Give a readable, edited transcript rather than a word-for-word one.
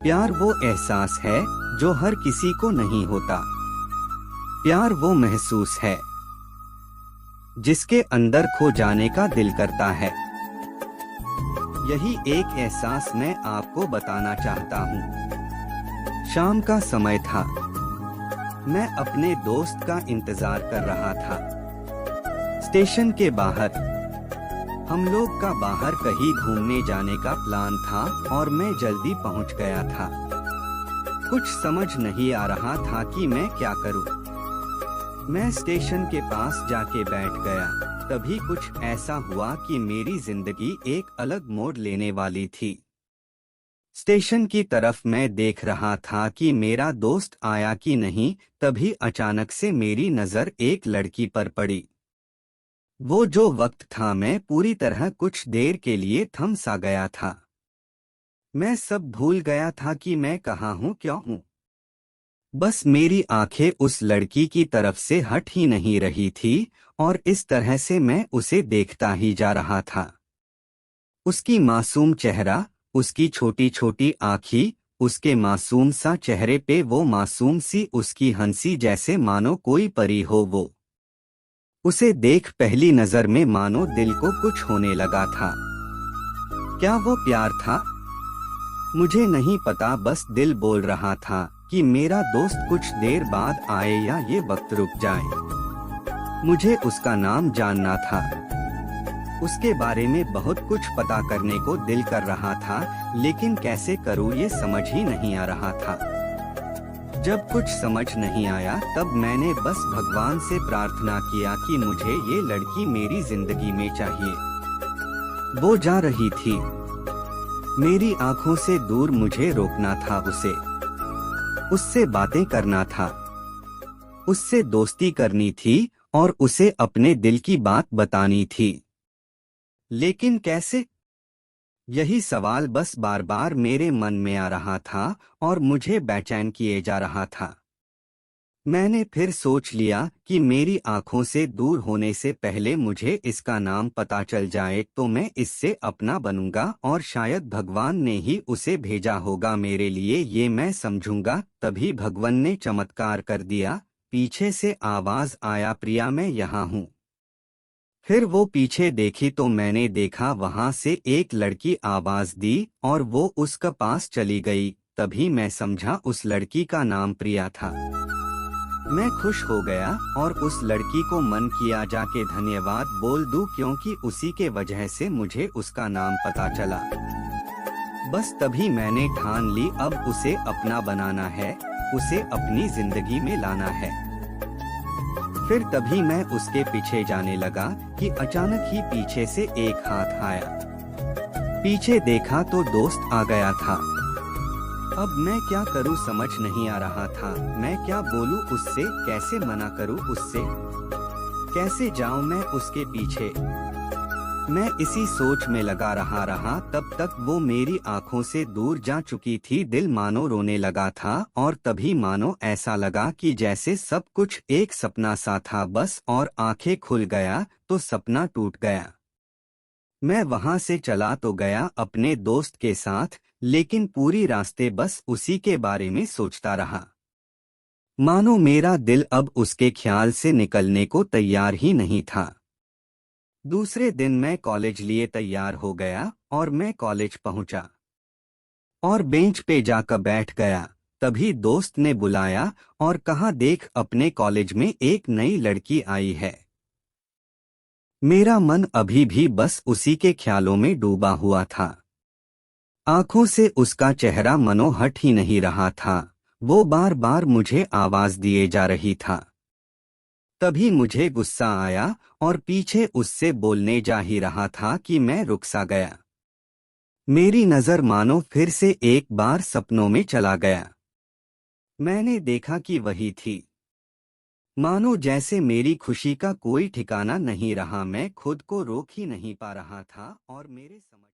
प्यार वो एहसास है जो हर किसी को नहीं होता। प्यार वो महसूस है जिसके अंदर खो जाने का दिल करता है। यही एक एहसास मैं आपको बताना चाहता हूँ। शाम का समय था। मैं अपने दोस्त का इंतजार कर रहा था। स्टेशन के बाहर हम लोग का बाहर कहीं घूमने जाने का प्लान था और मैं जल्दी पहुंच गया था। कुछ समझ नहीं आ रहा था कि मैं क्या करूं। मैं स्टेशन के पास जाके बैठ गया। तभी कुछ ऐसा हुआ कि मेरी जिंदगी एक अलग मोड़ लेने वाली थी। स्टेशन की तरफ मैं देख रहा था कि मेरा दोस्त आया कि नहीं, तभी अचानक से मेरी नजर एक लड़की पर पड़ी। वो जो वक्त था, मैं पूरी तरह कुछ देर के लिए थम सा गया था। मैं सब भूल गया था कि मैं कहाँ हूँ, क्यों हूँ। बस मेरी आंखें उस लड़की की तरफ से हट ही नहीं रही थी और इस तरह से मैं उसे देखता ही जा रहा था। उसकी मासूम चेहरा, उसकी छोटी छोटी आँखें, उसके मासूम सा चेहरे पे वो मासूम सी उसकी हंसी, जैसे मानो कोई परी हो वो। उसे देख पहली नजर में मानो दिल को कुछ होने लगा था। क्या वो प्यार था? मुझे नहीं पता, बस दिल बोल रहा था कि मेरा दोस्त कुछ देर बाद आए या ये वक्त रुक जाए। मुझे उसका नाम जानना था। उसके बारे में बहुत कुछ पता करने को दिल कर रहा था, लेकिन कैसे करूँ ये समझ ही नहीं आ रहा था। जब कुछ समझ नहीं आया तब मैंने बस भगवान से प्रार्थना किया कि मुझे ये लड़की मेरी जिंदगी में चाहिए। वो जा रही थी। मेरी आंखों से दूर मुझे रोकना था उससे बातें करना था, उससे दोस्ती करनी थी और उसे अपने दिल की बात बतानी थी। लेकिन कैसे? यही सवाल बस बार बार मेरे मन में आ रहा था और मुझे बेचैन किए जा रहा था। मैंने फिर सोच लिया कि मेरी आंखों से दूर होने से पहले मुझे इसका नाम पता चल जाए तो मैं इससे अपना बनूंगा और शायद भगवान ने ही उसे भेजा होगा मेरे लिए, ये मैं समझूंगा। तभी भगवान ने चमत्कार कर दिया। पीछे से आवाज आया, प्रिया मैं यहाँ हूँ। फिर वो पीछे देखी तो मैंने देखा वहां से एक लड़की आवाज दी और वो उसका पास चली गई। तभी मैं समझा उस लड़की का नाम प्रिया था। मैं खुश हो गया और उस लड़की को मन किया जाके धन्यवाद बोल दूं, क्योंकि उसी के वजह से मुझे उसका नाम पता चला। बस तभी मैंने ठान ली, अब उसे अपना बनाना है, उसे अपनी जिंदगी में लाना है। फिर तभी मैं उसके पीछे जाने लगा कि अचानक ही पीछे से एक हाथ आया। पीछे देखा तो दोस्त आ गया था। अब मैं क्या करूं समझ नहीं आ रहा था। मैं क्या बोलूं उससे, कैसे मना करूं उससे, कैसे जाऊं मैं उसके पीछे। मैं इसी सोच में लगा रहा तब तक वो मेरी आंखों से दूर जा चुकी थी। दिल मानो रोने लगा था और तभी मानो ऐसा लगा कि जैसे सब कुछ एक सपना सा था बस, और आंखें खुल गया तो सपना टूट गया। मैं वहां से चला तो गया अपने दोस्त के साथ, लेकिन पूरी रास्ते बस उसी के बारे में सोचता रहा। मानो मेरा दिल अब उसके ख्याल से निकलने को तैयार ही नहीं था। दूसरे दिन मैं कॉलेज लिए तैयार हो गया और मैं कॉलेज पहुंचा और बेंच पे जाकर बैठ गया। तभी दोस्त ने बुलाया और कहा, देख अपने कॉलेज में एक नई लड़की आई है। मेरा मन अभी भी बस उसी के ख्यालों में डूबा हुआ था। आंखों से उसका चेहरा मनो हट ही नहीं रहा था। वो बार बार मुझे आवाज दिए जा रही था। तभी मुझे गुस्सा आया और पीछे उससे बोलने जा ही रहा था कि मैं रुक सा गया। मेरी नजर मानो फिर से एक बार सपनों में चला गया। मैंने देखा कि वही थी। मानो जैसे मेरी खुशी का कोई ठिकाना नहीं रहा। मैं खुद को रोक ही नहीं पा रहा था और मेरे समझ